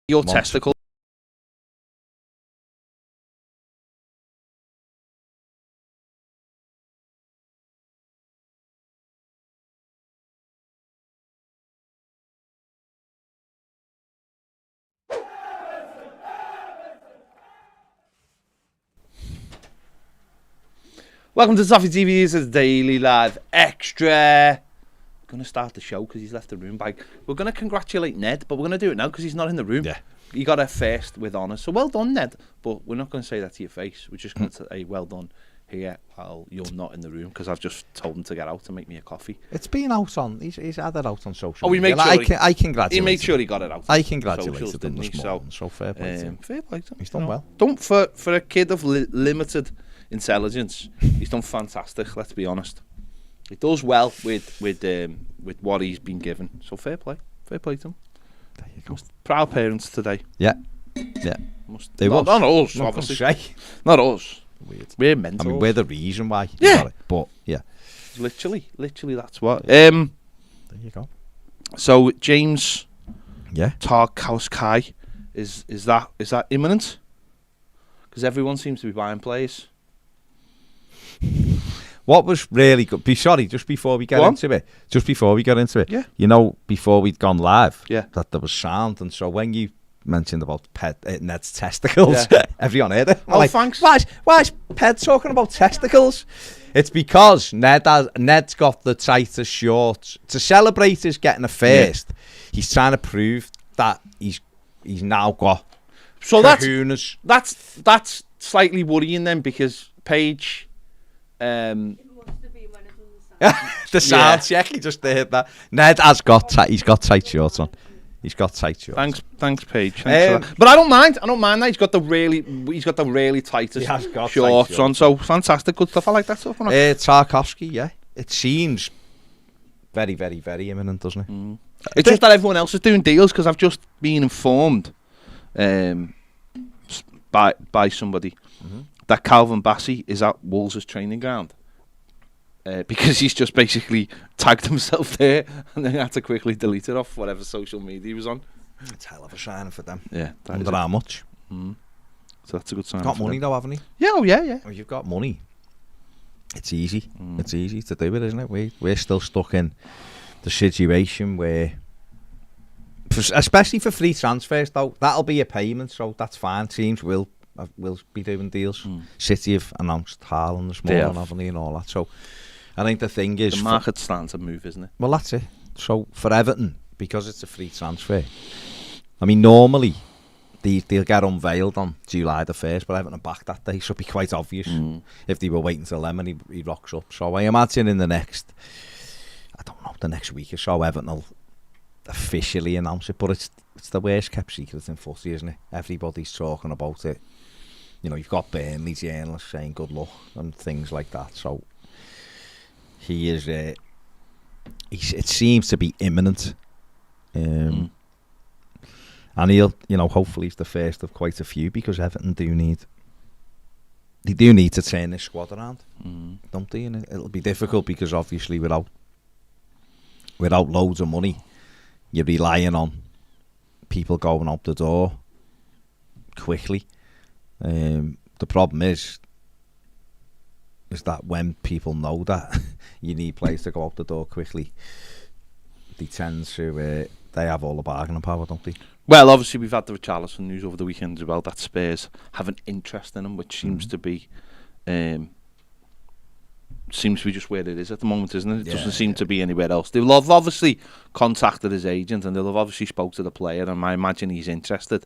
Your testicle. Welcome to Toffee TV's Daily Live Extra. We're going to start the show because he's left the room. We're going to congratulate Ned, but we're going to do it now because he's not in the room. Yeah. You got it first with honours. So well done, Ned. But we're not going to say that to your face. We're just going to say well done here while you're not in the room because I've just told him to get out and make me a coffee. It's been out on. He's had it out on social. Oh, we made media. sure I congratulate. He made sure he got it out. I congratulated socials, him this he? morning. So fair play to him. Fair play to him. He's done well. Don't for a kid of limited intelligence. He's done fantastic. Let's be honest. He does well with what he's been given. So fair play to him. There you go. Proud parents today. Yeah. They not us, not obviously. Not us. Weird. We're mental. I mean, we're the reason why. Yeah. Got it. But yeah. Literally, that's what. There you go. So James. Yeah. Tarkowski, is that imminent? Because everyone seems to be buying players. What was really good? Just before we get into it. Yeah. You know, before we'd gone live. Yeah. That there was sound, and so when you mentioned about Ned's testicles, everyone heard it. Thanks. Why is Ped talking about testicles? It's because Ned's got the tightest shorts. To celebrate his getting a first, he's trying to prove that he's now got. So kahunas. that's slightly worrying then because Paige. It must have been when it was The sound check, he just heard that. Ned has got tight shorts on. He's got tight shorts. Thanks, Paige. Thanks for that. But I don't mind that. He's got the really tightest shorts on. So fantastic, good stuff. I like that stuff. Tarkowski, yeah. It seems very, very, very imminent, doesn't it? Mm. It's just that everyone else is doing deals because I've just been informed by somebody that Calvin Bassey is at Wolves' training ground. Because he's just basically tagged himself there and then had to quickly delete it off whatever social media he was on. It's a hell of a sign for them. Yeah. Wonder how much. Mm. So that's a good sign. Got money though, haven't he? Yeah, yeah. Well, you've got money. It's easy. It's easy to do it, isn't it? We're still stuck in the situation where, especially for free transfers though, that'll be a payment, so that's fine. Teams will be doing deals. City have announced Haaland this morning, haven't they, and all that. So I think the thing is... The market's starting to move, isn't it? Well, that's it. So, for Everton, because it's a free transfer, I mean, normally, they'll get unveiled on July the 1st, but Everton are back that day, so it'd be quite obvious if they were waiting till then and he rocks up. So, I imagine in the next week or so, Everton will officially announce it, but it's the worst kept secret in footy, isn't it? Everybody's talking about it. You know, you've got Burnley journalists saying good luck and things like that, so... He is. It seems to be imminent, and he'll. Hopefully, he's the first of quite a few because Everton do need to turn this squad around, don't they? And it'll be difficult because obviously without loads of money, you're relying on people going out the door quickly. The problem is that when people know that you need players to go out the door quickly, they tend to they have all the bargaining power, don't they? Well, obviously we've had the Richarlison news over the weekend as well that Spurs have an interest in him, which seems to be just where it is at the moment, isn't it? It doesn't seem to be anywhere else. They'll have obviously contacted his agent and they'll have obviously spoke to the player, and I imagine he's interested.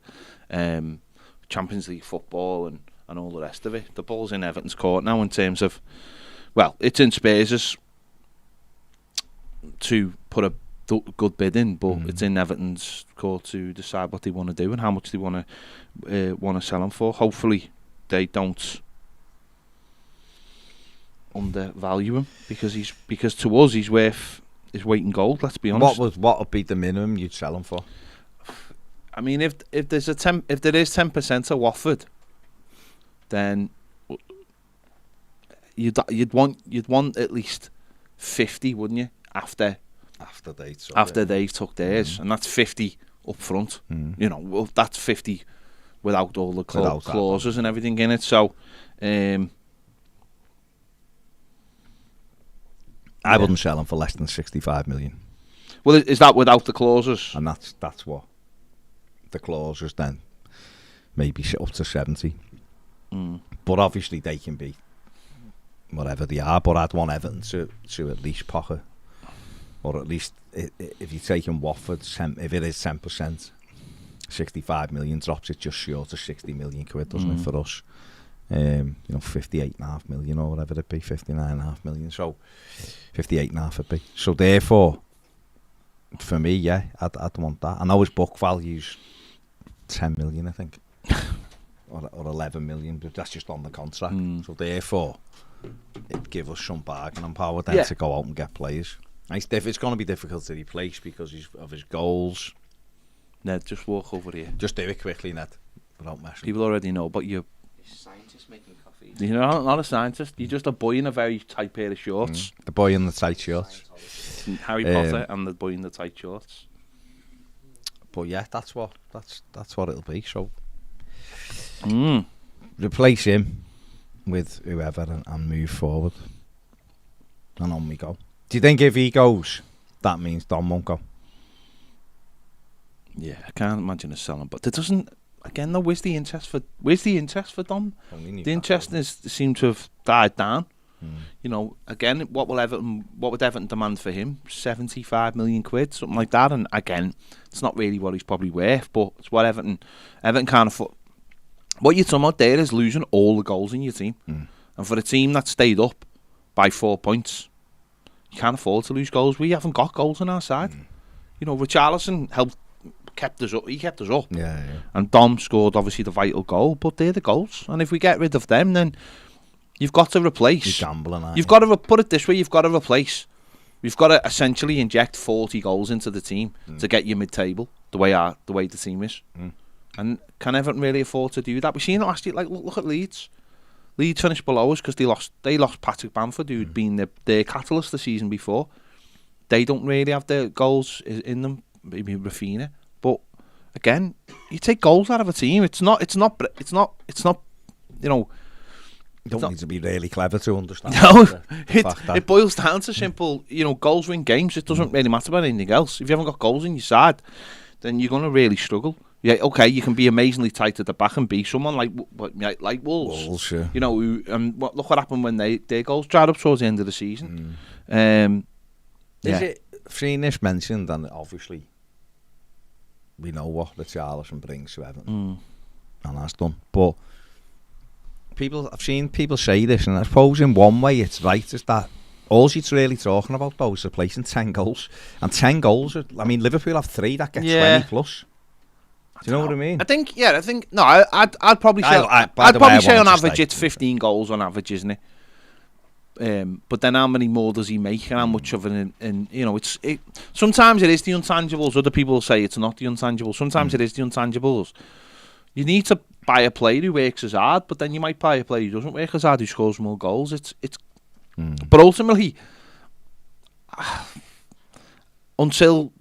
Champions League football and all the rest of it. The ball's in Everton's court now in terms of, well, it's in Spurs' to put a good bid in, but it's in Everton's court to decide what they want to do and how much they want to sell him for. Hopefully, they don't undervalue him because to us he's worth his weight in gold. Let's be honest. What would be the minimum you'd sell him for? I mean, if there is 10% of Watford, then you'd want at least 50, wouldn't you? After they've took theirs, and that's 50 up front. You know, well, that's 50 without all the clauses and everything in it. So, I wouldn't sell him for less than 65 million. Well, is that without the clauses? And that's what the clauses then maybe up to 70. But obviously they can be whatever they are. But I'd want Everton to at least pocket, or at least if you're taking Watford, if it is 10%, 65 million drops it just short of 60 million quid, doesn't it, for us? You know, 58.5 million or whatever it be, 59.5 million. So 58.5 it'd be. So therefore, for me, yeah, I'd want that. I know his book value's 10 million, I think, or 11 million, but that's just on the contract. So therefore, it'd give us some bargaining power then to go out and get players. And it's going to be difficult to replace because of his goals. Ned, just walk over here. Just do it quickly, Ned, without messing. People already know, but you're Scientist making coffee. You're not a scientist. You're just a boy in a very tight pair of shorts. The boy in the tight shorts. Harry Potter and the boy in the tight shorts. But yeah, that's what it'll be. So Mm. replace him with whoever and move forward. And on we go. Do you think if he goes, that means Don won't go? Yeah, I can't imagine us selling, but it doesn't. Again, though, where's the interest for Don? The interest seems to have died down. You know, again, what would Everton demand for him? 75 million quid, something like that. And again, it's not really what he's probably worth, but it's what Everton can't afford. What you're talking about there is losing all the goals in your team. And for a team that stayed up by 4 points, you can't afford to lose goals. We haven't got goals on our side. You know, Richarlison kept us up. He kept us up. Yeah. And Dom scored obviously the vital goal, but they're the goals. And if we get rid of them, then you've got to replace. You're gambling, aren't You've got to put it this way. You've got to replace. We've got to essentially inject 40 goals into the team to get you mid-table the way the team is. And can Everton really afford to do that? We've seen it last year. Like look at Leeds. Leeds finished below us because they lost Patrick Bamford, who'd been their catalyst the season before. They don't really have the goals in them. Maybe Rafinha. But again, you take goals out of a team. It's not. You know, you don't need to be really clever to understand. No, it boils down to simple. You know, goals win games. It doesn't really matter about anything else. If you haven't got goals in your side, then you're going to really struggle. Yeah, okay, you can be amazingly tight at the back and be someone like Wolves. Sure. You know, look what happened when their goals dried up towards the end of the season. Is it? I've seen this mentioned, and obviously we know what Richarlison brings to Everton, and has done. But I've seen people say this, and I suppose in one way it's right, is that all she's really talking about though is replacing 10 goals. And 10 goals, I mean, Liverpool have 3 that get 20 plus. Do you know what I mean? I think no, I'd probably say on average it's 15 goals on average, isn't it? But then how many more does he make, and how much of it? And you know, sometimes it is the intangibles. Other people say it's not the intangibles. Sometimes it is the intangibles. You need to buy a player who works as hard, but then you might buy a player who doesn't work as hard, who scores more goals. But ultimately, until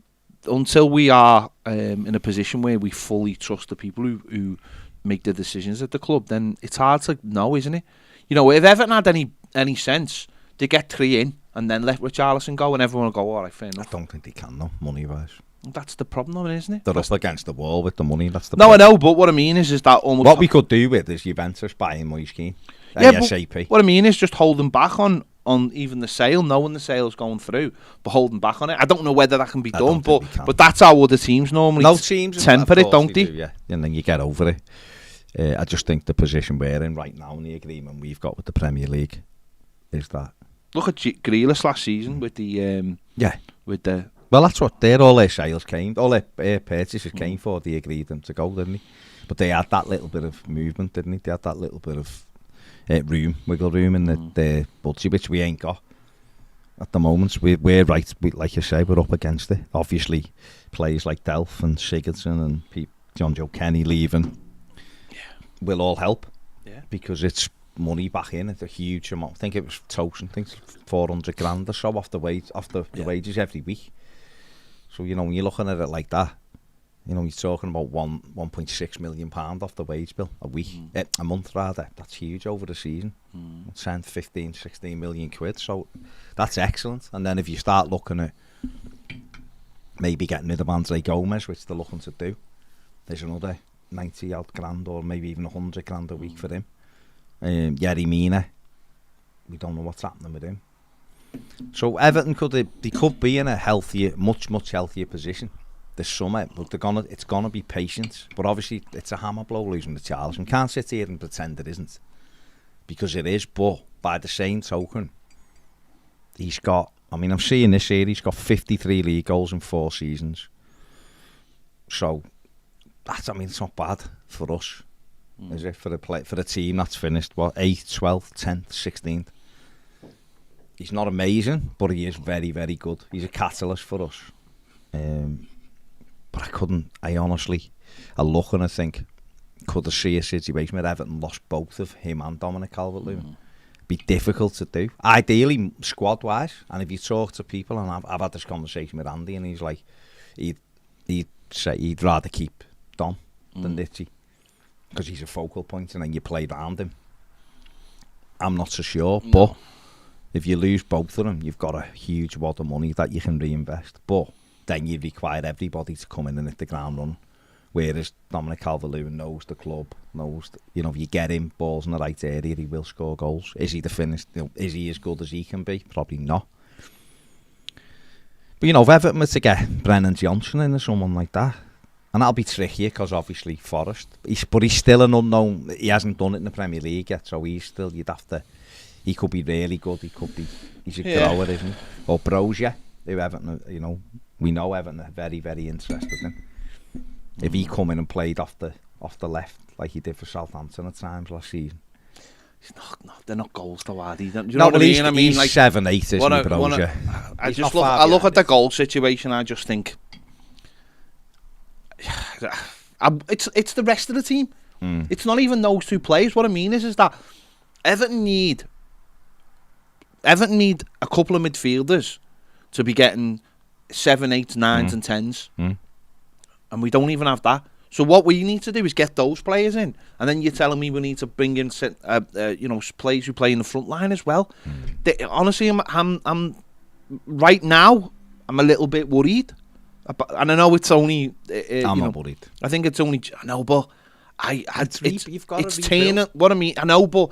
we are in a position where we fully trust the people who make the decisions at the club, then it's hard to know, isn't it? You know, if Everton had any sense, they get 3 in and then let Richarlison go, and everyone will go, all right, fair enough. I don't think they can, though, money-wise. That's the problem, though, isn't it? They're up against the wall with the money. That's the No, problem. I know, but what I mean is that almost... What we could do with is Juventus buying Moise Keane. ASAP. But what I mean is just holding back on even the sale, knowing the sale's going through, but holding back on it. I don't know whether that can be done, but that's how other teams normally temper it, don't they? Yeah, and then you get over it. I just think the position we're in right now, in the agreement we've got with the Premier League, is that. Look at Grealish last season with the Well, that's what all their sales came, all their purchases came for. They agreed them to go, didn't they? But they had that little bit of movement, didn't they? They had that little bit of wiggle room in the budget, which we ain't got at the moment. We're right, like you say, we're up against it. Obviously, players like Delph and Sigurdsson and John Joe Kenny leaving will all help. Yeah, because it's money back in. It's a huge amount. I think it was Tosin, I think 400 grand or so off the wages every week. So, you know, when you're looking at it like that, You know, he's talking about £1.6 million off the wage bill a week, a month rather. That's huge over the season. Send 15, 16 million quid. So that's excellent. And then if you start looking at maybe getting rid of Andre Gomez, which they're looking to do, there's another 90 odd grand or maybe even 100 grand a week for him. Yerry Mina, we don't know what's happening with him. So Everton could be in a healthier, much healthier position this summer, but it's gonna be patient. But obviously it's a hammer blow losing to Richarlison. Can't sit here and pretend it isn't, because it is. But by the same token, he's got, I mean, I'm seeing this here, he's got 53 league goals in 4 seasons. So that's, I mean, it's not bad for us, is it? For the team that's finished, what, 8th, 12th, 10th, 16th. He's not amazing, but he is very, very good. He's a catalyst for us. But I honestly look and I think, could I see a situation where Everton lost both of him and Dominic Calvert-Lewin? Be difficult to do. Ideally, squad-wise, and if you talk to people, and I've had this conversation with Andy, and he's like, he'd say he'd rather keep Dom than Ditchy, because he's a focal point, and then you play around him. I'm not so sure, but if you lose both of them, you've got a huge wad of money that you can reinvest. But then you require everybody to come in and hit the ground running. Whereas Dominic Calvert-Lewin knows the club, knows that, you know, if you get him balls in the right area, he will score goals. Is he the finished? You know, is he as good as he can be? Probably not. But you know, if Everton were to get Brennan Johnson in or someone like that, and that'll be tricky because obviously Forest, but he's still an unknown. He hasn't done it in the Premier League yet, so he's still. You'd have to. He could be really good. He could be. He's a grower, isn't he? Or Brozier, who Everton, you know, we know Everton are very, very interested in. If he come in and played off the left like he did for Southampton at times last season. He's not, they're not goals though, are they? Do you know what I mean? I mean, like 7-8, isn't he, Brozier? I look at the goal situation. I just think it's the rest of the team. It's not even those two players. What I mean is that Everton need a couple of midfielders to be getting 7, 8, 9s and 10s. And we don't even have that. So what we need to do is get those players in, and then you're telling me we need to bring in players who play in the front line as well. Honestly, I'm right now. I'm a little bit worried, and I know it's only. I'm not worried. I think it's only. I know, but you've got it's Tainer. What I mean, I know, but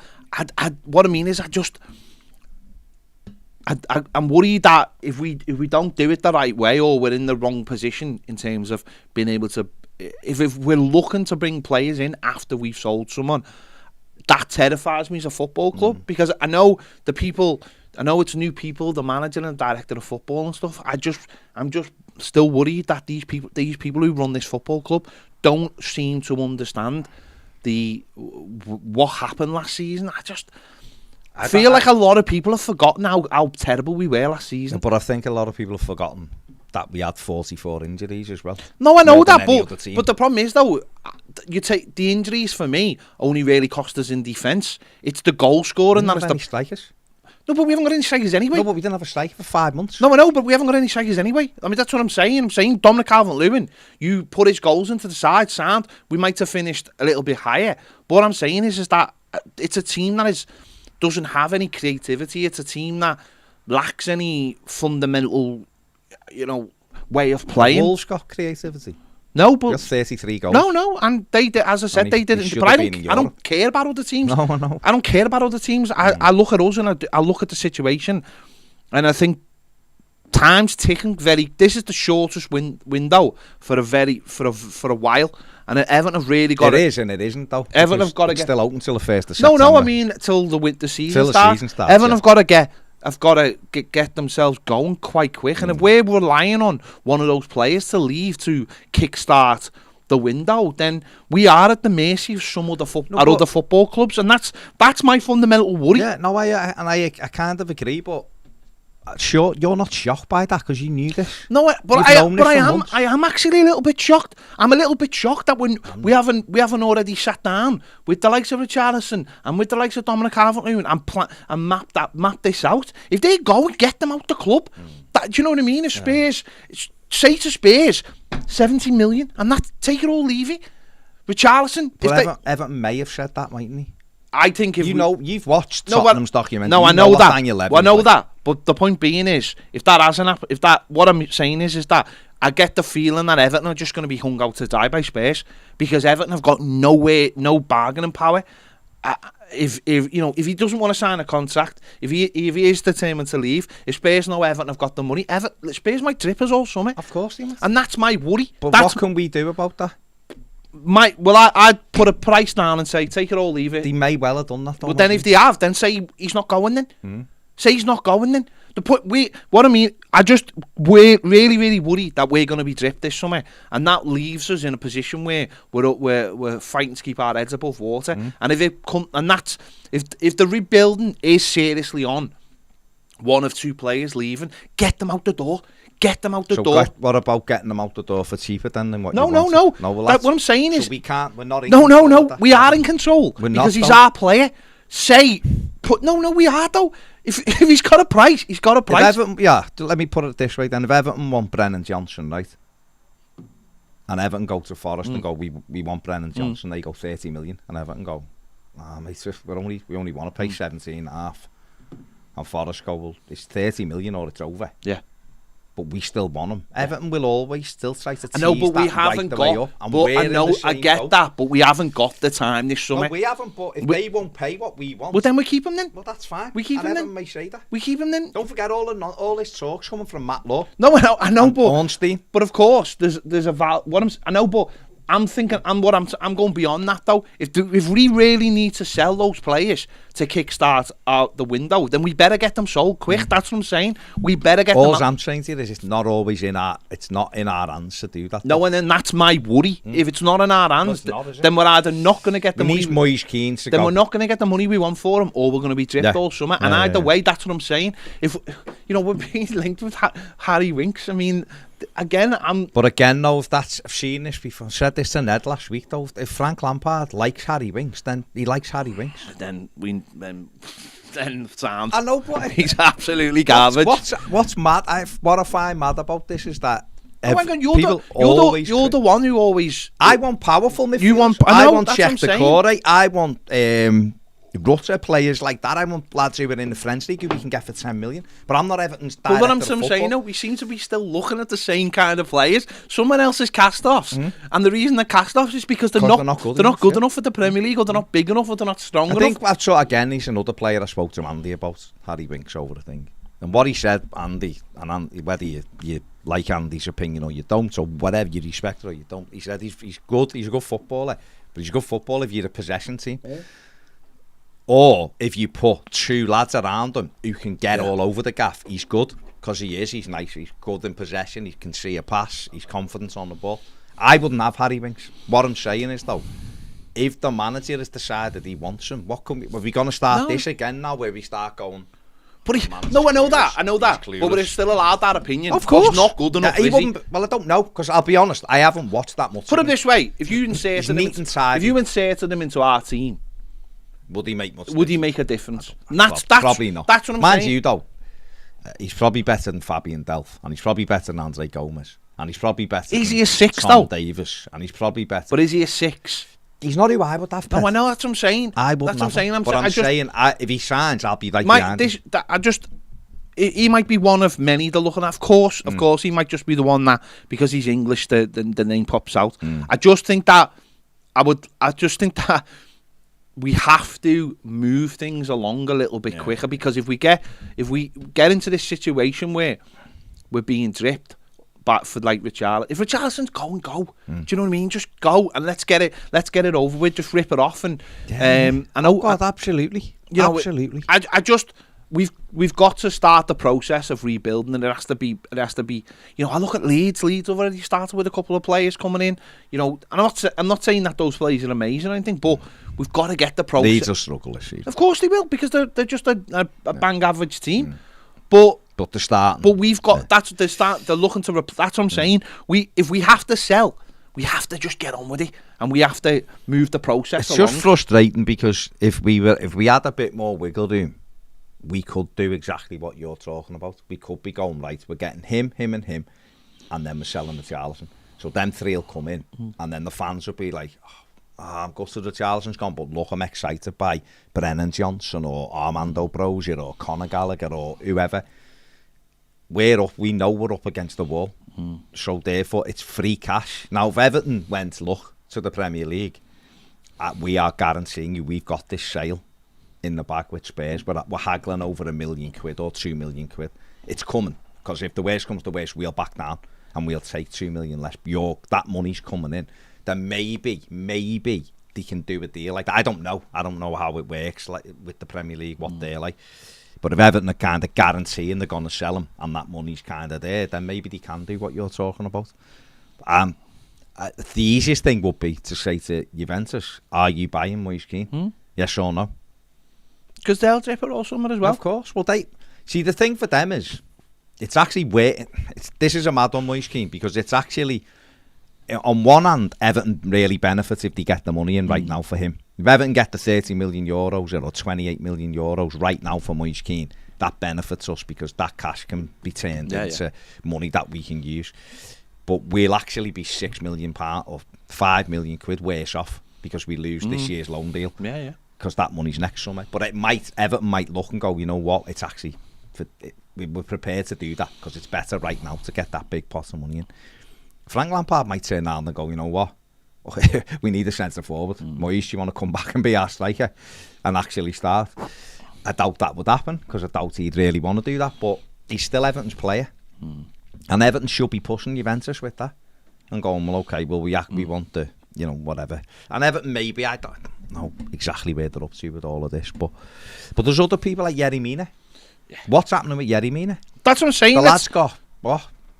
what I mean is, I'm worried that if we don't do it the right way, or we're in the wrong position in terms of being able to, if we're looking to bring players in after we've sold someone, that terrifies me as a football club, because I know it's new people, the manager and director of football and stuff. I'm just still worried that these people who run this football club don't seem to understand what happened last season. I feel like a lot of people have forgotten how terrible we were last season. But I think a lot of people have forgotten that we had 44 injuries as well. No, I know that, but the problem is, though, you take the injuries for me only really cost us in defence. It's the goal scoring that's the strikers. No, but we haven't got any strikers anyway. No, but we didn't have a striker for 5 months. No, I know, but we haven't got any strikers anyway. I mean, that's what I'm saying. I'm saying Dominic Calvert-Lewin, you put his goals into the side, sound. We might have finished a little bit higher. But what I'm saying is that it's a team that doesn't have any creativity. It's a team that lacks any fundamental, way of playing. Wolves got creativity. No, but got 33 goals. No, and they did, as I said, they didn't. But I don't care about other teams. No, I know. I don't care about other teams. I look at us and I look at the situation, and I think time's ticking. This is the shortest window for a while. And Everton have really got it. It is and it isn't though. Everton have got to get still open till the 1st of September. No, I mean till the winter season starts. Everton have got to get themselves going quite quick. And if we're relying on one of those players to leave to kickstart the window, then we are at the mercy of some other other football clubs, and that's my fundamental worry. Yeah, no, I kind of agree, but. Sure, you're not shocked by that because you knew this. No, but I am actually a little bit shocked. I'm a little bit shocked that when we haven't already sat down with the likes of Richarlison and with the likes of Dominic Calvert-Lewin and mapped this out. If they go and get them out the club, do you know what I mean? If Spurs, say to Spurs, 70 million, and that take it or leave it. Richarlison. But Everton may have said that, mightn't he? I think if you've watched Tottenham's documentary. No, I know that. I know that. But the point being is, if that hasn't happened, what I'm saying is that I get the feeling that Everton are just going to be hung out to die by Spurs, because Everton have got no bargaining power. If he doesn't want to sign a contract, if he is determined to leave, if Spurs know Everton have got the money, Spurs might trip us all summer. Of course they might. And that's my worry. But what can we do about that? I'd put a price down and say, take it or leave it. They may well have done that. But then if they have, then say he's not going then. Say he's not going then. We're really worried that we're going to be dripped this summer, and that leaves us in a position where we're fighting to keep our heads above water. And if the rebuilding is seriously on, one of two players leaving, get them out the door. Get them out the door. What about getting them out the door for cheaper than what? No. What I'm saying is, we can't. We're not. No. We are in control because he's our player. We are though. If he's got a price, he's got a price. Let me put it this way then. If Everton want Brennan Johnson, right, and Everton go to Forest and go, we want Brennan Johnson, they go 30 million, and Everton go, mate, we only want to pay 17.5, and Forest go, well, it's 30 million or it's over. Yeah. But we still want him. Everton will always still try to tease we haven't got. I get that, but we haven't got the time this summer. No, we haven't. But if they won't pay what we want, well, then we keep him then. Well, that's fine. We keep him then. Everton may say that. We keep him then. Don't forget all this talk's coming from Matt Law. No, I know, but Ornstein. But of course, there's a I know, but I'm thinking, I'm going beyond that though. If we really need to sell those players to kickstart out the window, then we better get them sold quick. That's what I'm saying. We better get them. All I'm saying to you is it's not in our hands to do that. No, and then that's my worry. If it's not in our hands, then we're either not going to get the money. Then we're not going to get the money we want for them, or we're going to be dripped all summer. And either way, that's what I'm saying. If we're being linked with Harry Winks, I mean. But again, though, I've seen this before. I said this to Ned last week, though. If Frank Lampard likes Harry Winks, then he likes Harry Winks. Then sound. I know, but he's absolutely garbage. What's mad? What I find mad about this is that you're the one who always. I want powerful midfielders. I want Chef Decore. I want Rutter, players like that. I want lads who are in the French league who we can get for 10 million. But I'm not Everton's director of football. But what I'm saying, we seem to be still looking at the same kind of players. Someone else is cast-offs. And the reason they're cast-offs is because they're not good enough for the Premier League, or they're not big enough, or they're not strong enough. I think that's what, again, he's another player I spoke to Andy about, Harry Winks, over the thing. And what he said, Andy, whether you like Andy's opinion or you don't, or whatever, you respect it or you don't, he said he's good, he's a good footballer, but he's a good footballer if you're a possession team. Yeah. Or if you put two lads around him who can get all over the gaff, he's good, because he's nice, he's good in possession, he can see a pass, he's confident on the ball. I wouldn't have Harry Winks. What I'm saying is, though, if the manager has decided he wants him, are we going to start this again now, where we start going? But I know that. But we're still allowed that opinion. Of course. He's not good enough, is he? Well, I don't know, because I'll be honest, I haven't watched that much. Put it this way, if you inserted him into our team, would he make a difference? That's probably not. That's what I'm saying. Mind you, though, he's probably better than Fabian Delph, and he's probably better than Andre Gomes, and he's probably better than he a 6 Tom Davis, and he's probably better. But is he a 6? He's not who I would have. No, I know, that's what I'm saying. I wouldn't. That's what I'm saying. I'm saying if he signs, I'll be like behind him. He might be one of many they're looking at. Of course, he might just be the one that, because he's English, the name pops out. I just think that we have to move things along a little bit quicker, because if we get into this situation where we're being dripped, but for like Richarlison, if Richarlison's go. Do you know what I mean? Just go and let's get it over with. Just rip it off. And I know, absolutely. Absolutely. We've got to start the process of rebuilding, and it has to be. I look at Leeds. Leeds already started with a couple of players coming in. I'm not saying that those players are amazing or anything, but we've got to get the process. Leeds will struggle this season. Of course they will, because they're just a bang average team. But they're starting. But we've got that's what they start. They're looking to. That's what I'm saying. If we have to sell, we have to just get on with it, and we have to move the process along. It's just frustrating, because if we had a bit more wiggle room, we could do exactly what you're talking about. We could be going, right, we're getting him, and him. and then we're selling Richarlison. So them three will come in, and then the fans will be like, I'm gutted Richarlison's gone, but look, I'm excited by Brennan Johnson or Armando Brozier or Conor Gallagher or whoever. We know we're up against the wall. So therefore, it's free cash. Now, if Everton went, look, to the Premier League, we are guaranteeing you we've got this sale in the bag with Spurs, but we're haggling over £1 million or £2 million. It's coming, because if the worst comes to worst, we'll back down and we'll take 2 million less. That money's coming in. Then maybe they can do a deal like that. I don't know how it works like with the Premier League, what they're like. But if Everton are kind of guaranteeing they're going to sell him and that money's kind of there, then maybe they can do what you're talking about. The easiest thing would be to say to Juventus, are you buying Moise Kean? Yes or no? Because they'll drip it or something as well. Of course. Well, see, the thing for them is, it's actually this is a mad on Moise Kean, because it's actually, on one hand, Everton really benefits if they get the money in right now for him. If Everton get the €30 million or €28 million right now for Moise Kean, that benefits us, because that cash can be turned into money that we can use. But we'll actually be £6 million or £5 million worse off, because we lose this year's loan deal. Yeah. Because that money's next summer. But Everton might look and go, you know what, it's actually, we're prepared to do that, because it's better right now to get that big pot of money in. Frank Lampard might turn around and go, you know what, we need a centre forward. Moise, you want to come back and be our striker and actually start? I doubt that would happen, because I doubt he'd really want to do that, but he's still Everton's player. And Everton should be pushing Juventus with that and going, well, okay, well, we want the, whatever. And Everton, maybe, I don't know exactly where they're up to with all of this, but there's other people like Yerry Mina. Yeah. What's happening with Yerry Mina? That's what I'm saying. The lad's got,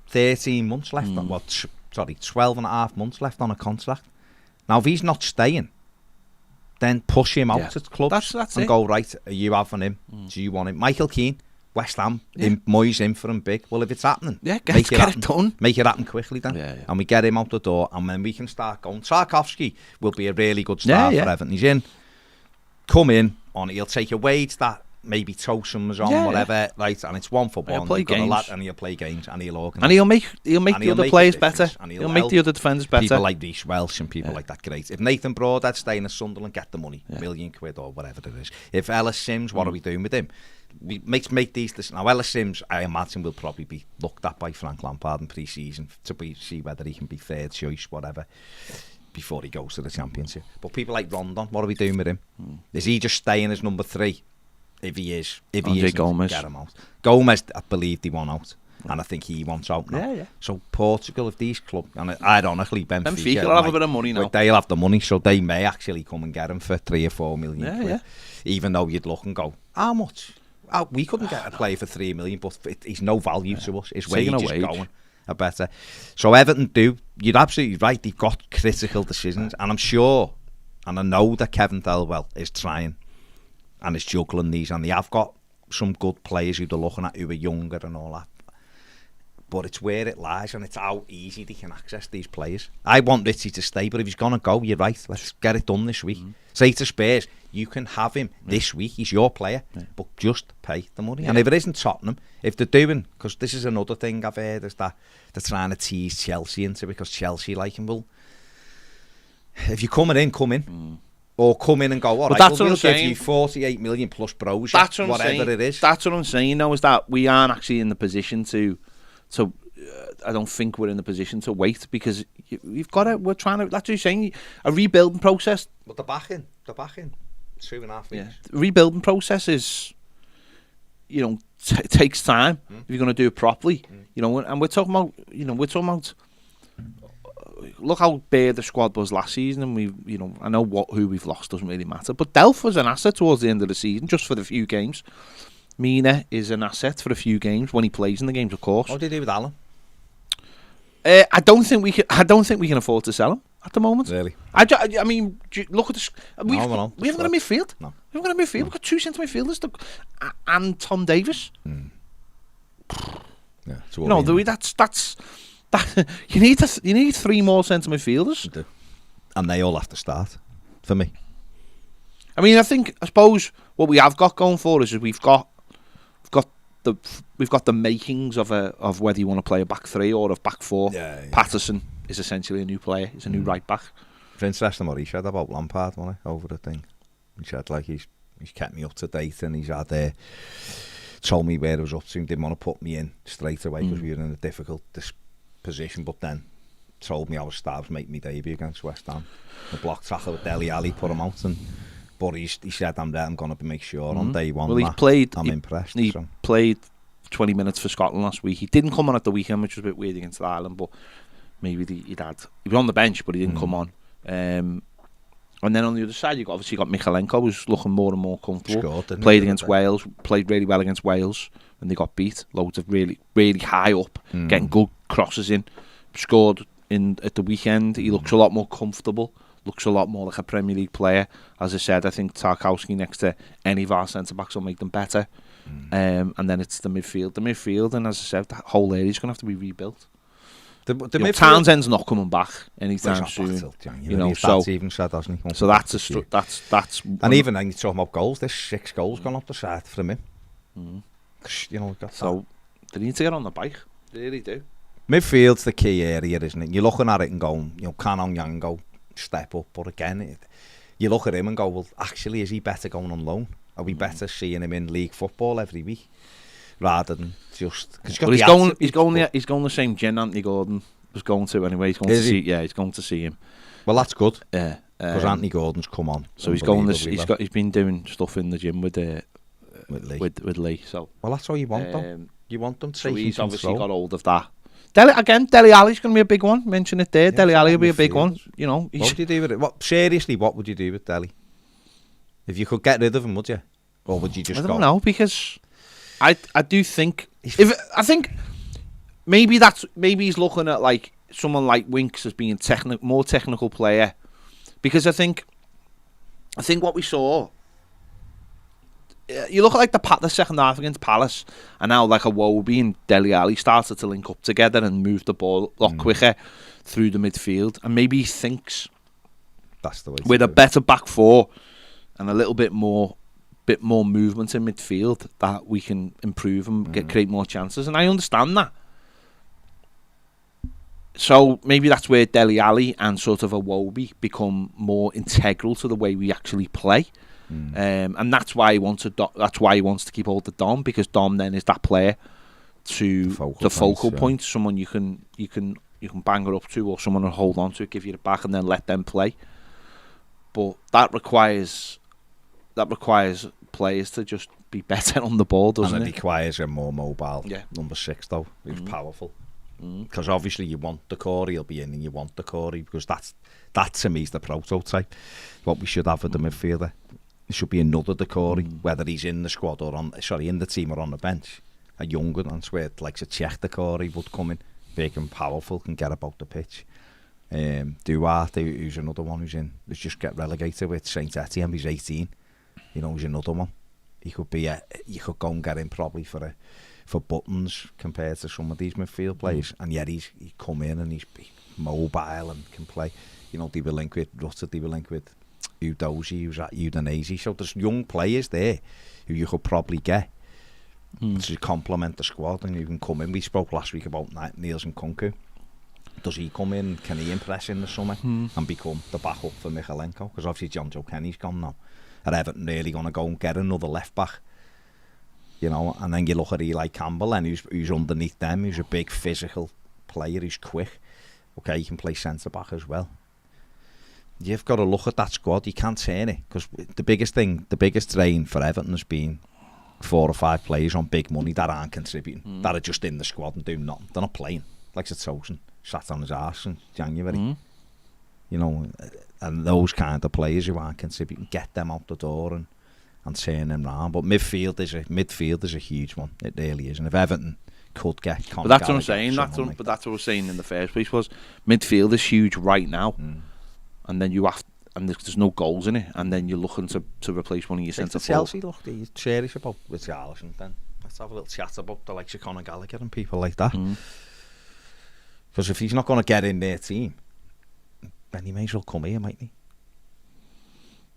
13 months left, 12 and a half months left on a contract. Now, if he's not staying, then push him out at clubs and go, right, are you having him? Do you want him? Michael Keane, West Ham, Moyes in for him big. Well, if it's happening, get it done. Make it happen quickly then. And we get him out the door, and then we can start going. Tarkowski will be a really good start for Everton. He's in. Come in, he'll take a wage that maybe Tosun was on, whatever, right? And it's one for one. He'll play games. And he'll play games, and he'll organise. And he'll make the other players better. And he'll make the other defenders better. People like Reece Welsh and people like that, great. If Nathan Broadhead staying at Sunderland, get the money, £1 million or whatever it is. If Ellis Sims, what are we doing with him? We make these. Now, Ellis Sims, I imagine, will probably be looked at by Frank Lampard in pre-season to see whether he can be third choice, whatever, before he goes to the Championship. But people like Rondon, what are we doing with him? Is he just staying as number 3? If he is, Gomez. Get him out. Gomez, I believe they want out, and I think he wants out now. So Portugal, if these clubs, and ironically, Benfica will have a bit of money now. They'll have the money, so they may actually come and get him for 3 or 4 million quid. Even though you'd look and go, how much? We couldn't get a player for 3 million, but he's no value to us. His wage is going a better. So Everton you're absolutely right. They've got critical decisions, and I'm sure, and I know that Kevin Thelwell is trying. And it's juggling these, and they have got some good players who they're looking at who are younger and all that. But it's where it lies, and it's how easy they can access these players. I want Richie to stay, but if he's going to go, you're right, let's get it done this week. Say to Spurs, you can have him this week, he's your player, but just pay the money. And if it isn't Tottenham, if they're doing, because this is another thing I've heard, is that they're trying to tease Chelsea into it, because Chelsea like him. Well, if you're coming in, come in. Or come in and go, all right, we'll give you 48 million plus bros, whatever it is. That's what I'm saying, though, is that we aren't actually in the position to I don't think we're in the position to wait, because we're trying to, that's what you're saying, a rebuilding process. But they're back in 2.5 weeks. Rebuilding process is, it takes time if you're going to do it properly. And we're talking about, look how bare the squad was last season, and I know who we've lost doesn't really matter, but Delph was an asset towards the end of the season, just for the few games. Mina is an asset for a few games when he plays in the games, of course. What do you do with Alan? I don't think we can afford to sell him at the moment. Really? I mean, look at this. We haven't got a midfield. No. We haven't got a midfield. We've got 2 centre midfielders, and Tom Davis. That's. You need 3 more centre midfielders, and they all have to start. For me, I mean, I suppose what we have got going for us is we've got the makings of whether you want to play a back three or a back four. Yeah. Patterson is essentially a new player. He's a new right back. It's interesting what he said about Lampard, wasn't it, over the thing. He said like he's kept me up to date, and he's had told me where I was up to. He didn't want to put me in straight away because we were in a difficult position, but then told me I was making my debut against West Ham. The block tackle with Dele Alli put him out, but he said I'm going to make sure on day one. Well, I'm impressed. He played 20 minutes for Scotland last week. He didn't come on at the weekend, which was a bit weird against Ireland, but maybe he was on the bench, but he didn't come on. And then on the other side, you've obviously got Mykolenko, who's looking more and more comfortable. Played against Wales, played really well against Wales, and they got beat. Loads of really, really high up, getting good crosses in. Scored at the weekend. He looks a lot more comfortable. Looks a lot more like a Premier League player. As I said, I think Tarkowski next to any of our centre backs will make them better. And then it's the midfield. The midfield, and as I said, that whole area is going to have to be rebuilt. Townsend's not coming back anytime soon. So even said, hasn't he? So that's and even then you're talking about goals. There's 6 goals gone up the side from him. So they need to get on the bike. They really do. Midfield's the key area, isn't it? You're looking at it and going, can Onyango step up? But again, you look at him and go, well, actually, is he better going on loan? Are we better seeing him in league football every week rather than just? He's going the same gym Anthony Gordon was going to anyway. He's going to see him. Well, that's good. Yeah, because Anthony Gordon's come on. So he's going. He's been doing stuff in the gym with Lee. So well, that's all you want though. You want them to. So he's obviously got hold of that. Dele Alli's going to be a big one. Mention it there. Yeah, Dele Alli will be a big one. What would you do with it? Seriously, what would you do with Dele? If you could get rid of him, would you? Or would you just go? I don't know, because I do think maybe he's looking at like someone like Winks as being more technical player, because I think what we saw. You look at like the second half against Palace, and now like a Iwobi and Dele Alli started to link up together and move the ball a lot quicker through the midfield, and maybe he thinks that's the way with a better back four and a little bit more movement in midfield that we can improve and create more chances, and I understand that. So maybe that's where Dele Alli and sort of Iwobi become more integral to the way we actually play. And that's why he wants to keep hold of Dom, because Dom then is that player to the focal point, someone you can bang it up to, or someone to hold on to, give you the back, and then let them play. But that requires players to just be better on the ball, doesn't it? And it requires a more mobile number 6 though, who's powerful. Because obviously you want the Corey, he'll be in, and you want the Corey, because that to me is the prototype. What we should have at the midfielder. There should be another Decore, whether he's in the squad or in the team or on the bench. A younger one, where like a Czech Decore would come in, big and powerful, can get about the pitch. Duarte, who's another one who's just get relegated with Saint Etienne. He's 18. He's another one. He could be. You could go and get him probably for buttons compared to some of these midfield players, and yet he come in and he's mobile and can play. They were linked with Rutter. They were linked with Udozi, who's at Udinese. So there's young players there who you could probably get to complement the squad, and you can come in. We spoke last week about Niels and Kunku. Does he come in? Can he impress in the summer and become the backup for Mykolenko? Because obviously John Joe Kenny's gone now. Are Everton really going to go and get another left back? And then you look at Eli Campbell, and who's underneath them, who's a big physical player, who's quick. Okay, he can play centre back as well. You've got to look at that squad. You can't turn it, because the biggest drain for Everton has been 4 or 5 players on big money that aren't contributing, that are just in the squad and doing nothing. They're not playing. Like Tosin sat on his arse in January. And those kind of players who aren't contributing, get them out the door and turn them round. But midfield is a huge one. It really is. And if Everton could get Conor, but that's what I'm saying. That's what I was saying in the first place, was midfield is huge right now. And then and there's no goals in it, and then you're looking to replace one of your centre forwards. Chelsea, look, he's serious about Richarlison. Then let's have a little chat about the likes of Conor Gallagher and people like that. Because if he's not going to get in their team, then he may as well come here, mightn't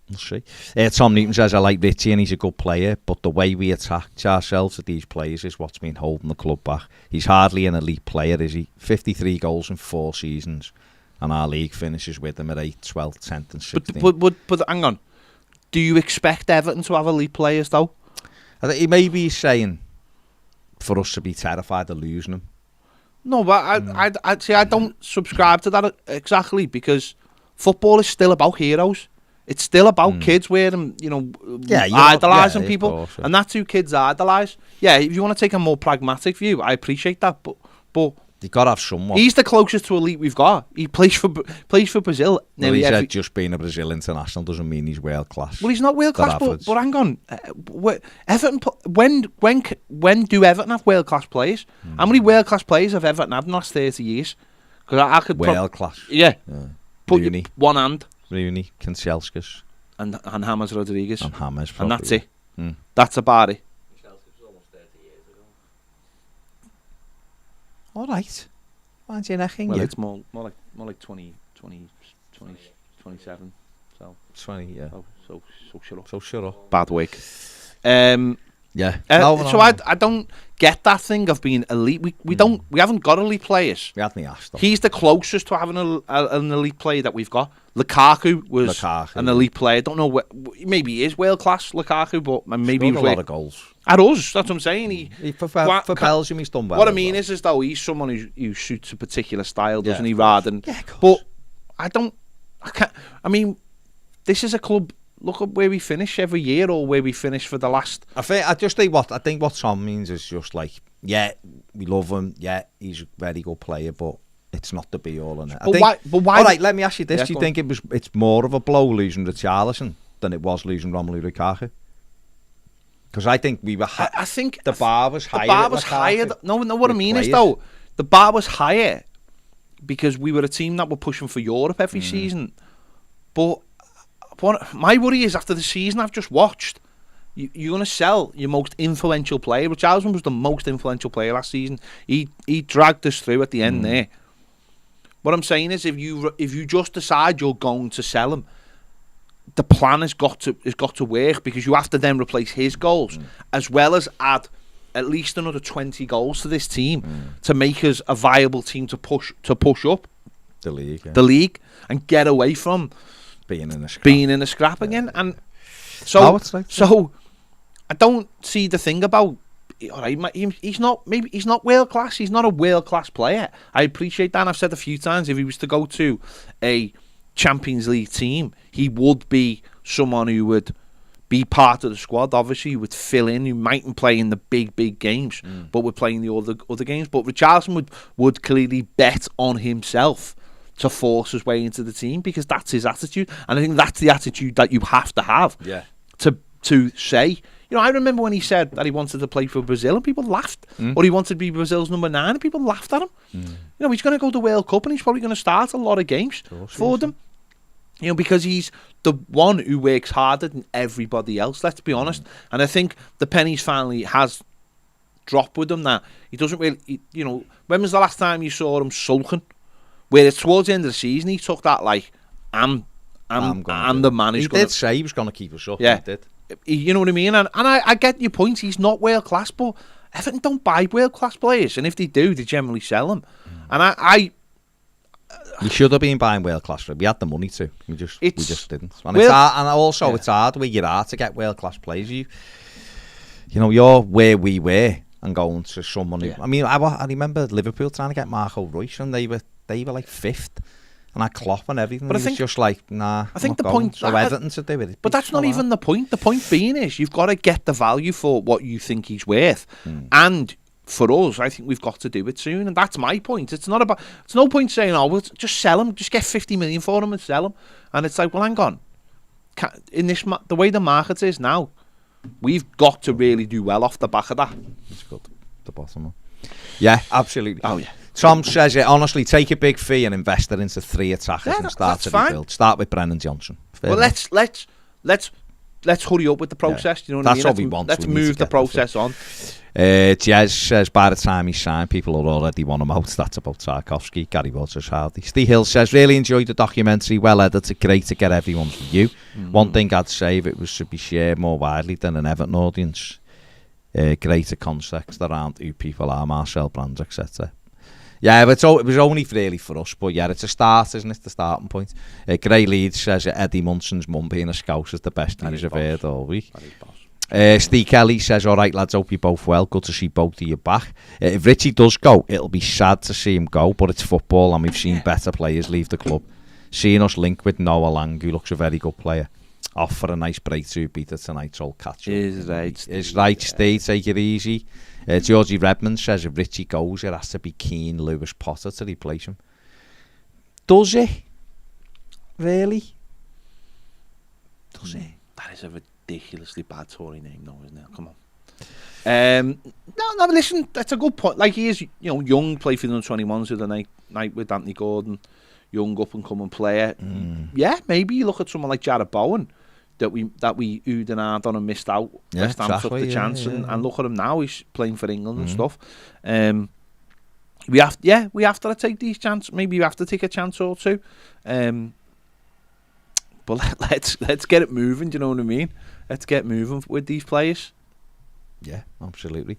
he? We'll see. Tom Newton says, I like Richie and he's a good player, but the way we attach ourselves to these players is what's been holding the club back. He's hardly an elite player, is he? 53 goals in 4 seasons, and our league finishes with him at 8th, 12th, 10th and 16th. But hang on. Do you expect Everton to have elite players, though? I think he maybe he's saying for us to be terrified of losing him. No, but I'd say I don't subscribe to that exactly, because football is still about heroes. It's still about kids wearing, idolising people. Course, yeah. And that's who kids idolise. Yeah, if you want to take a more pragmatic view, I appreciate that. But you've got to have someone. He's the closest to elite we've got. He plays for Brazil. Well, he said just being a Brazil international doesn't mean he's world class. Well, he's not world class, but hang on. Everton. When do Everton have world class players? How many world class players have Everton had in the last 30 years? Because I could world class. Yeah. Put Rooney. One hand. Rooney, Kanchelskis. And James Rodriguez. And James, and that's it. That's about it. Kanchelskis was almost 30 years ago. All right. Why aren't you necking Well, you? it's more like 20, 27. So 20, yeah. So shut up. So shut up. Bad week. Yeah. I don't get that thing of being elite. We haven't got elite players. We hadn't asked them. He's the closest to having an elite player that we've got. Lukaku was an elite player. I don't know maybe he is world class, Lukaku, but maybe he was a lot of goals. At us, that's what I'm saying. He for Belgium, he's done well. What I mean is though he's someone who shoots a particular style, doesn't he? Rather than, but I can't. I mean, this is a club. Look at where we finish every year, or where we finish for the last. I think what Tom means is just like, yeah, we love him. Yeah, he's a very good player, but it's not the be all and it. But why? All right, let me ask you this: Yeah, do you think it's more of a blow losing Richarlison than it was losing Romelu Lukaku? Because I think we were. I think the bar was higher. The bar was higher. No, what I mean is though, the bar was higher because we were a team that were pushing for Europe every season. But my worry is after the season I've just watched, you're going to sell your most influential player. Richarlison was the most influential player last season. He dragged us through at the end there. What I'm saying is, if you just decide you're going to sell him, the plan has got to work, because you have to then replace his goals as well as add at least another 20 goals to this team to make us a viable team to push up the league, and get away from being in a scrap again. And so I don't see the thing about. All right, he's not world class. He's not a world class player. I appreciate that. And I've said a few times, if he was to go to a Champions League team, he would be someone who would be part of the squad. Obviously, he would fill in. He mightn't play in the big games, but would play in the other games. But Richarlison would clearly bet on himself to force his way into the team, because that's his attitude, and I think that's the attitude that you have to have. Yeah. To say. I remember when he said that he wanted to play for Brazil and people laughed. Or he wanted to be Brazil's number 9 and people laughed at him. He's going to go to the World Cup and he's probably going to start a lot of games for them. Because he's the one who works harder than everybody else, let's be honest. And I think the pennies finally has dropped with him that he doesn't really, when was the last time you saw him sulking? Where it's towards the end of the season, he took that like, I'm the man who's going to... He did say he was going to keep us up. Yeah. He did. You know what I mean? And I get your point. He's not world class, but Everton don't buy world class players, and if they do, they generally sell them. And we should have been buying world class. We had the money to. We just didn't. And it's hard where you are to get world class players. You're where we were and going to someone. I mean, I remember Liverpool trying to get Marco Reus, and they were like 5th. And I Klopp and everything. But I think just like, nah. I think the point. So Everton to do it. But that's not even the point. The point being is you've got to get the value for what you think he's worth, and for us, I think we've got to do it soon. And that's my point. It's not about. It's no point saying, "Oh, we'll just sell him. Just get 50 million for him and sell him." And it's like, well, hang on. In this, the way the market is now, we've got to really do well off the back of that. It's good. The bottom one. Yeah, absolutely. Oh yeah. Tom says it honestly. Take a big fee and invest it into 3 attackers and start to rebuild. Start with Brennan Johnson. Well, let's let's hurry up with the process. You know what I mean? That's what we want. Let's move the process on. Jez says by the time he's signed, people will already want him out. That's about Tarkowski. Gary Waters, Hardy. Steve Hill says, really enjoyed the documentary. Well edited, great to get everyone's view. One thing I'd say, if it was to be shared more widely than an Everton audience, greater context around who people are, Marcel Brands, etc. Yeah, but it was only really for us, but yeah, it's a start, isn't it? The starting point. Gray Leeds says Eddie Munson's mum being a scout is the best news I've heard all week. Steve Kelly says, alright lads, hope you both well, good to see both of you back. If Richie does go, it'll be sad to see him go, but it's football and we've seen better players leave the club. Seeing us link with Noah Lang, who looks a very good player, off for a nice breakthrough beater tonight, so I'll catch you. Is right, Steve, take it easy. Georgie Redmond says if Richie goes, it has to be Keane, Lewis, Potter to replace him. Does it? Really? Does it? That is a ridiculously bad Tory name, though, isn't it? Come on. No, listen, that's a good point. Like, he is, young, play for the under-21s the other night with Anthony Gordon, young up-and-coming player. Yeah, maybe you look at someone like Jared Bowen, that we oohed and ahed on and missed out. Yeah, West Ham took the chance, and look at him now. He's playing for England and stuff. We have to take these chances. Maybe you have to take a chance or two. But let's get it moving. Do you know what I mean? Let's get moving with these players. Yeah, absolutely.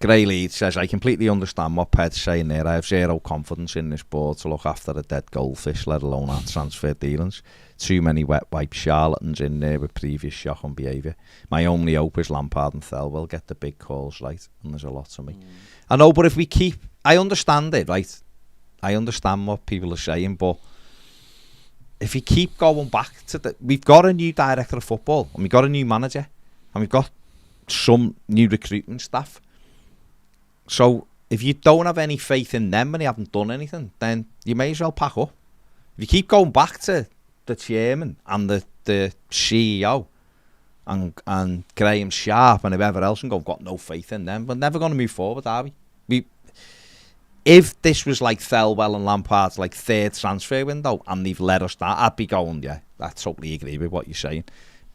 Gray Lead says, I completely understand what Ped's saying there. I have zero confidence in this board to look after a dead goldfish, let alone our transfer dealings. Too many wet wipe charlatans in there with previous shock on behaviour. My only hope is Lampard and Thelwell get the big calls right, and there's a lot to me. I know, but if we keep... I understand it, right? I understand what people are saying, but if we keep going back to the... We've got a new director of football, and we've got a new manager, and we've got some new recruitment staff. So if you don't have any faith in them and you haven't done anything, then you may as well pack up. If you keep going back to the chairman and the CEO and Graham Sharp and whoever else and go, I've got no faith in them, we're never going to move forward, are we? If this was like Thelwell and Lampard's like third transfer window and they've let us down, I'd be going, yeah, I totally agree with what you're saying.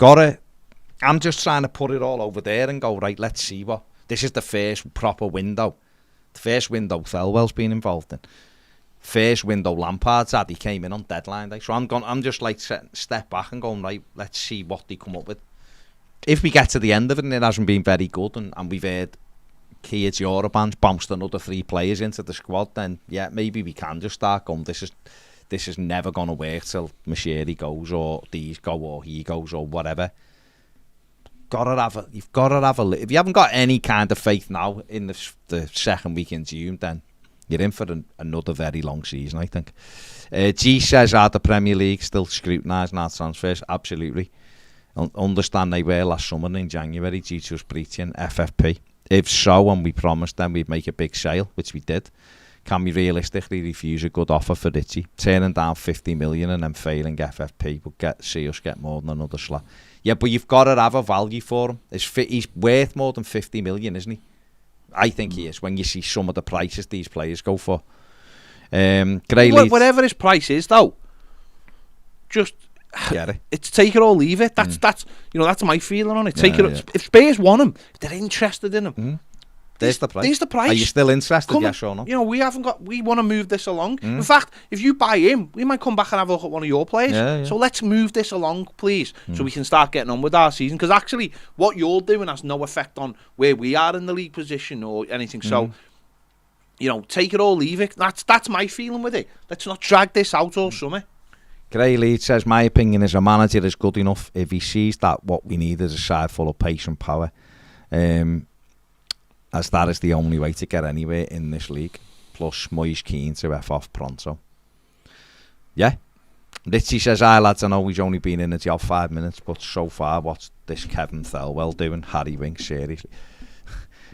I'm just trying to put it all over there and go, right, let's see what. This is the first proper window. The first window Thelwell's been involved in. First window Lampard's had. He came in on deadline day. So I'm just like step back and going, right, let's see what they come up with. If we get to the end of it and it hasn't been very good and we've heard Kids Eurobands bounced another 3 players into the squad, then yeah, maybe we can just start going, this is never going to work till Mashiri goes or these go or he goes or whatever. You've got to have a... If you haven't got any kind of faith now in the second week in June, then you're in for another very long season, I think. G says, are the Premier League still scrutinising our transfers? Absolutely. Understand they were last summer in January due to us breaching FFP. If so, and we promised them we'd make a big sale, which we did, can we realistically refuse a good offer for Richie? Turning down 50 million and then failing FFP would see us get more than another slot. Yeah, but you've got to have a value for him. He's worth more than 50 million, isn't he? I think he is, when you see some of the prices these players go for. Whatever his price is, though, just get it. It's take it or leave it. That's my feeling on it. Take it. If Spurs want him, if they're interested in him. There's the price. There's the price. Are you still interested? Yes or no? We want to move this along. In fact, if you buy him, we might come back and have a look at one of your players. Yeah. So let's move this along, please, so we can start getting on with our season. Because actually, what you're doing has no effect on where we are in the league position or anything. So, take it or leave it. That's my feeling with it. Let's not drag this out all summer. Gray Lead says, my opinion is a manager is good enough if he sees that what we need is a side full of pace and power. As that is the only way to get anywhere in this league. Plus, Moyes keen to F off pronto. Yeah. Richie says, hi lads, I know he's only been in the job 5 minutes, but so far, what's this Kevin Thelwell doing? Harry Winks, seriously.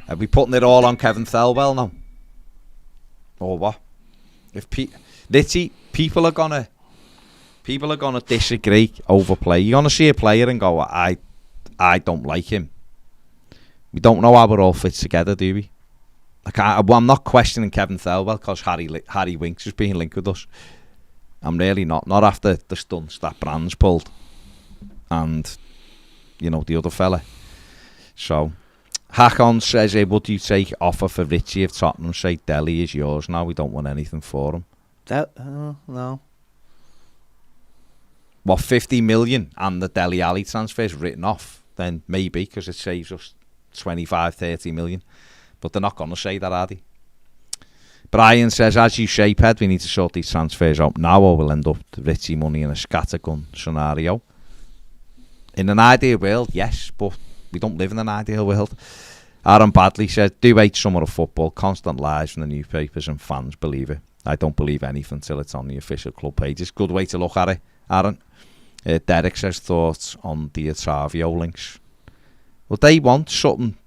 Are we putting it all on Kevin Thelwell now? Or what? Richie, people are gonna disagree, overplay. You're gonna see a player and go, I don't like him. We don't know how it all fits together, do we? I'm not questioning Kevin Thelwell because Harry Winks is being linked with us. I'm really not. Not after the stunts that Brands pulled. and, you know, the other fella. So, Hakon says, would you take offer for Richie if Tottenham say Dele is yours now? We don't want anything for him. No. What, 50 million and the Dele Alli transfer is written off? Then maybe, because it saves us 25, 30 million. But they're not going to say that, are they? Brian says, as you say, Ped, we need to sort these transfers out now or we'll end up with Richie money in a scattergun scenario. In an ideal world, yes, but we don't live in an ideal world. Aaron Badley says, do hate summer of football, constant lies from the newspapers and fans believe it. I don't believe anything until it's on the official club pages. Good way to look at it, Aaron. Derek says, thoughts on the Otavio links. Well, they want something.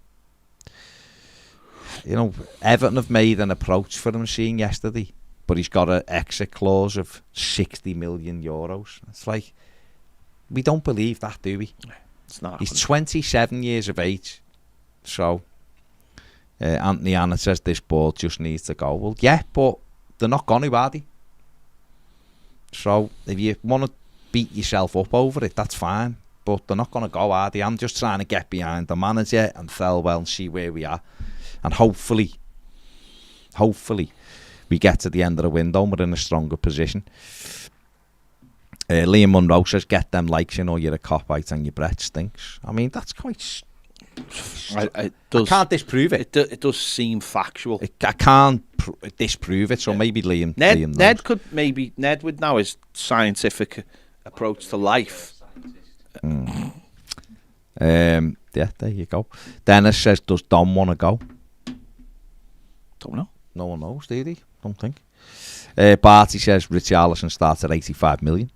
You know, Everton have made an approach for him seen yesterday, but he's got an exit clause of 60 million euros. It's like, we don't believe that, do we? It's not. He's 27 years of age. So, Anthony Anna says this ball just needs to go. Well, yeah, but they're not going to, are they? So, if you want to beat yourself up over it, that's fine. But they're not going to go, are they? I'm just trying to get behind the manager and Thelwell and see where we are. And hopefully, we get to the end of the window and we're in a stronger position. Liam Munro says, get them likes, you know, you're a cop-out and your breath stinks. I mean, that's quite... I can't disprove it. It does seem factual. I can't disprove it, so maybe Liam... Ned would know his scientific approach to life. Yeah, there you go. Dennis says, does Dom want to go? Don't know. No one knows, do they? Don't think. Barty says Richarlison starts at 85 million.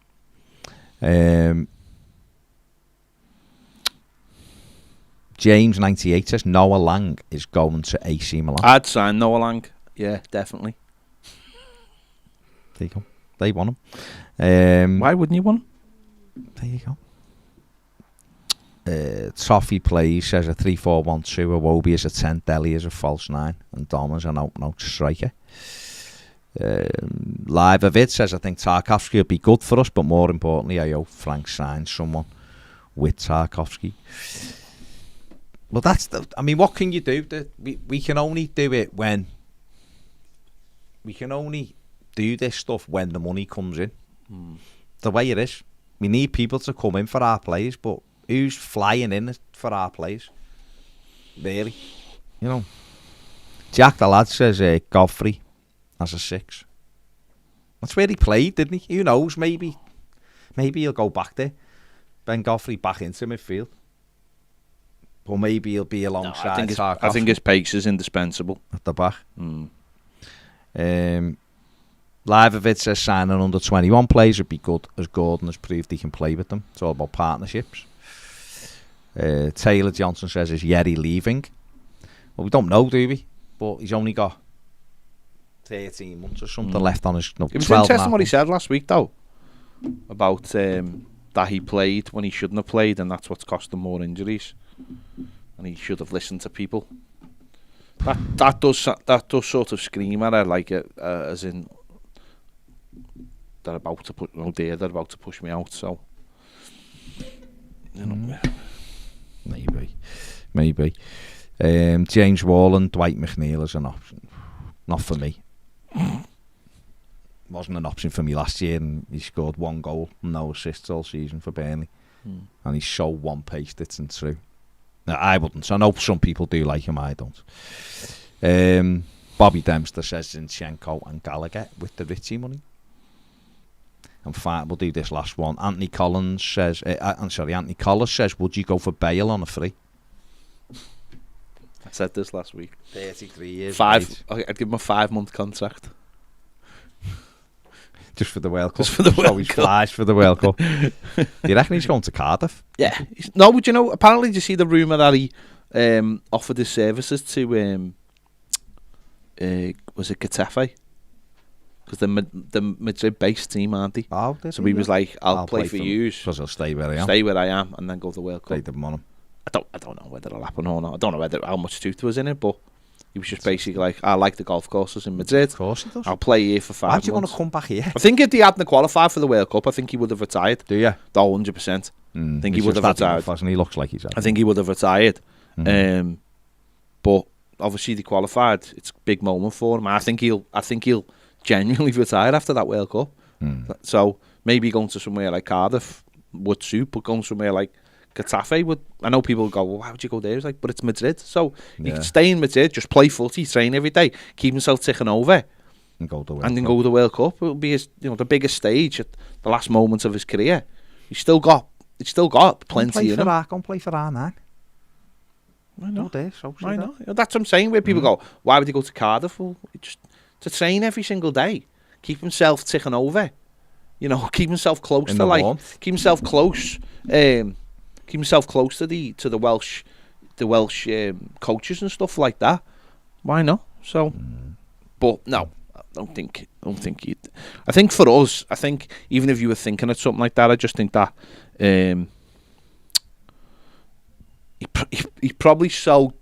James 98 says Noah Lang is going to AC Milan. I'd sign Noah Lang. Yeah, definitely. There you go. They want him. Why wouldn't you want him? There you go. Toffee plays, says a 3-4-1-2, Iwobi is a 10, Dele is a false 9, and Dom is an out-and-out striker. Live of it says, I think Tarkowski will be good for us, but more importantly, I hope Frank signs someone with Tarkowski. Well, that's what can you do? We can only do it when... We can only do this stuff when the money comes in. The way it is. We need people to come in for our players, but who's flying in for our players? Really? You know. Jack the lad says Godfrey as a 6. That's where he played, didn't he? Who knows? Maybe he'll go back there. Ben Godfrey back into midfield. Or maybe he'll be alongside Tarkowski. I think his pace is indispensable. At the back. Live of it says signing under 21 players would be good, as Gordon has proved he can play with them. It's all about partnerships. Taylor Johnson says, is Yerry leaving? Well, we don't know, do we? But he's only got 13 months or something left on his... No, it was interesting what he said last week, though, about that he played when he shouldn't have played, and that's what's cost him more injuries. And he should have listened to people. That does sort of scream at her, like as in they're about to push me out. So you know, maybe. James Wall and Dwight McNeil is an option. Not for me. Wasn't an option for me last year, and he scored 1 goal and no assists all season for Burnley. And he's so one-paced, it's true. No, I wouldn't. I know some people do like him, I don't. Bobby Dempster says Zinchenko and Gallagher with the Richie money. And fine, we'll do this last one. Anthony Collins says, would you go for Bale on a free? I said this last week. 33 years. I'd give him a 5-month contract. Just for the World Cup. Just for the World Cup. Always flies for the World Cup. Do you reckon he's going to Cardiff? Yeah. No, but you know, apparently, did you see the rumour that he offered his services to, was it Getafe? Because the Madrid-based team, aren't they? Oh, so he was like, I'll play for you. Because I'll stay where I am. And then go to the World Cup. They didn't want him. I don't know whether it'll happen or not. I don't know how much truth was in it, but he was just basically like, I like the golf courses in Madrid. Of course he does. I'll play here for 5 months. Why do you want to come back here? I think if he hadn't qualified for the World Cup, I think he would have retired. Do you? Oh, 100%. I think he would have retired. He looks like he's. I think he would have retired. Mm. But obviously they qualified. It's a big moment for him. I think he'll genuinely retire after that World Cup. So maybe going to somewhere like Cardiff would suit, but going somewhere like Getafe would. I know people go, well, why would you go there? It's like, but it's Madrid, so he could stay in Madrid, just play footy, train every day, keep himself ticking over, and go to the World Cup. It will be his, the biggest stage at the last moments of his career. He's still got plenty in him. Go and play for our now. I know. I know. That's what I'm saying. Where people go, why would he go to Cardiff? Well, just to train every single day, keep himself ticking over. Keep himself close in to warmth. Keep himself close. Keep himself close to the Welsh coaches and stuff like that. Why not? So, but no, I don't think he'd. I think for us, even if you were thinking of something like that, I just think that he's probably so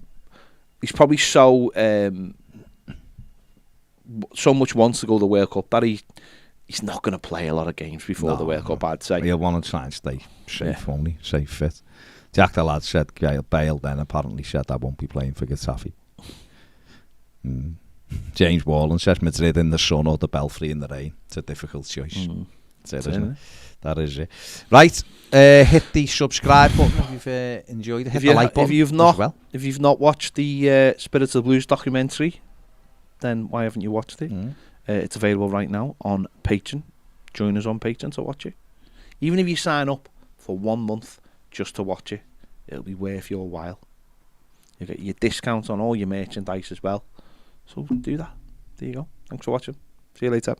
much wants to go to the World Cup that he's not going to play a lot of games before the World Cup, I'd say. He'll want to try and stay safe, won't he? Stay fit. Jack the lad said, Bale then apparently said, I won't be playing for Getafe. James Warland says, Madrid in the sun or the Belfry in the rain. It's a difficult choice. That's it, isn't it? That is it. Right, hit the subscribe button if you've enjoyed it. Hit the like button if you've not watched the Spirits of Blues documentary, then why haven't you watched it? It's available right now on Patreon. Join us on Patreon to watch it. Even if you sign up for 1 month just to watch it, it'll be worth your while. You get your discount on all your merchandise as well. So do that. There you go. Thanks for watching. See you later.